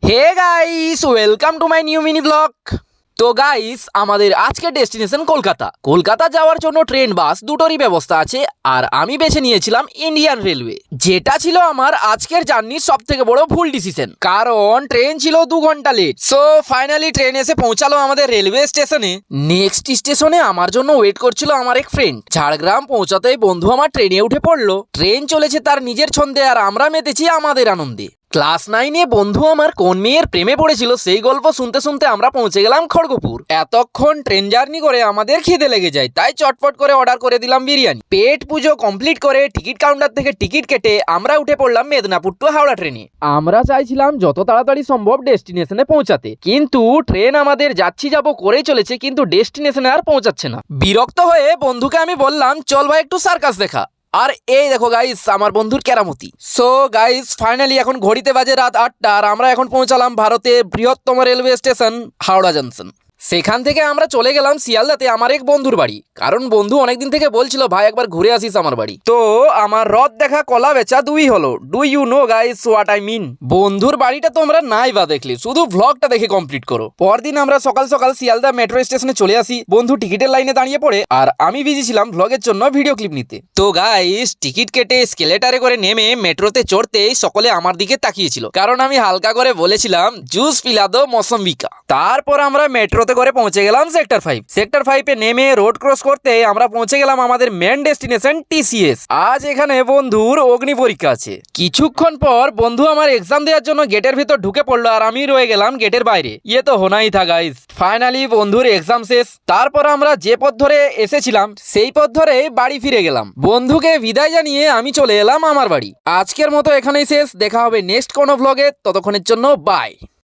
Hey guys, welcome to my new mini blog. তো guys, আমাদের আজকের ডেস্টিনেশন কলকাতা। কলকাতা যাওয়ার জন্য ট্রেন বাস দুটোরই ব্যবস্থা আছে, আর আমি বেছে নিয়েছিলাম ইন্ডিয়ান রেলওয়ে, যেটা ছিল আমার আজকের জার্নির সব থেকে বড় ভুল ডিসিশন, কারণ ট্রেন ছিল 2 ঘন্টা লেট। সো ফাইনালি ট্রেন এসে পৌঁছালো আমাদের রেলওয়ে স্টেশনে। নেক্সট স্টেশনে আমার জন্য ওয়েট করছিল আমার এক ফ্রেন্ড। ঝাড়গ্রাম পৌঁছাতেই বন্ধু আমার ট্রেনে উঠে পড়লো। ট্রেন চলেছে তার নিজের ছন্দে, আর আমরা মেতেছি আমাদের আনন্দে। ক্লাস 9-এ বন্ধু আমার কোন মেয়ের প্রেমে পড়েছিল সেই গল্প শুনতে শুনতে আমরা পৌঁছে গেলাম খড়গপুর। এতক্ষণ ট্রেন জার্নি করে আমাদের খিদে লেগে যায়, তাই চটপট করে অর্ডার করে দিলাম বিরিয়ানি। পেট পুজো কমপ্লিট করে টিকিট কাউন্টার থেকে টিকিট কেটে আমরা উঠে পড়লাম মেদিনীপুর টু হাওড়া ট্রেনে। আমরা চাইছিলাম যত তাড়াতাড়ি সম্ভব ডেস্টিনেশনে পৌঁছাতে, কিন্তু ট্রেন আমাদের যাচ্ছি যাবো করেই চলেছে, কিন্তু ডেস্টিনেশনে আর পৌঁছাচ্ছে না। বিরক্ত হয়ে বন্ধুকে আমি বললাম, চল ভাই একটু সার্কাস দেখা। আর এই দেখো গাইস, আমার বন্ধুর কেরামতি। সো গাইস, ফাইনালি এখন ঘড়িতে বাজে রাত 8টা, আর আমরা এখন পৌঁছালাম ভারতের বৃহত্তম রেলওয়ে স্টেশন হাওড়া জংশন। সেখান থেকে আমরা চলে গেলাম শিয়ালদাতে আমার এক বন্ধুর বাড়ি, কারণ বন্ধু অনেকদিন থেকে বলছিল ভাই একবার ঘুরে আসিস আমার বাড়ি। তো আমার রথ দেখা কলা বেচা দুই হলো। Do you know guys what I mean? বন্ধুর বাড়িটা তোমরা নাই বা দেখলে, শুধু ভ্লগটা দেখে কমপ্লিট করো। পরদিন আমরা সকাল সকাল শিয়ালদা মেট্রো স্টেশনে চলে আসি। বন্ধু টিকিটের লাইনে দাঁড়িয়ে পড়ে, আর আমি বিজি ছিলাম ভ্লগের জন্য ভিডিও ক্লিপ নিতে। তো গাইস, টিকিট কেটে স্কেলেটারে করে নেমে মেট্রোতে চড়তেই সকলে আমার দিকে তাকিয়েছিল, কারণ আমি হালকা করে বলেছিলাম জুস পিলা দো মৌসম্বিকা। তারপর আমরা মেট্রোতে করে পৌঁছে গেলাম সেক্টর 5। সেক্টর 5-এ নেমে রোড ক্রস করতে আমরা পৌঁছে গেলাম আমাদের মেন ডেস্টিনেশন টিসিএস। আজ এখানে বন্ধুর অগ্নি পরীক্ষা আছে। কিছুক্ষণ পর বন্ধু আমার এক্সাম দেওয়ার জন্য গেটের ভিতর ঢুকে পড়লো, আর আমি রয়ে গেলাম গেটের বাইরে। ইয়ে তো হোনাই থা গাইস। ফাইনালি বন্ধুর এক্সাম শেষ। তারপর আমরা যে পথ ধরে এসেছিলাম সেই পথ ধরে বাড়ি ফিরে গেলাম। বন্ধুকে বিদায় জানিয়ে আমি চলে এলাম আমার বাড়ি। আজকের মতো এখানেই শেষ। দেখা হবে নেক্সট কোনো ভ্লগে, ততক্ষণের জন্য বাই।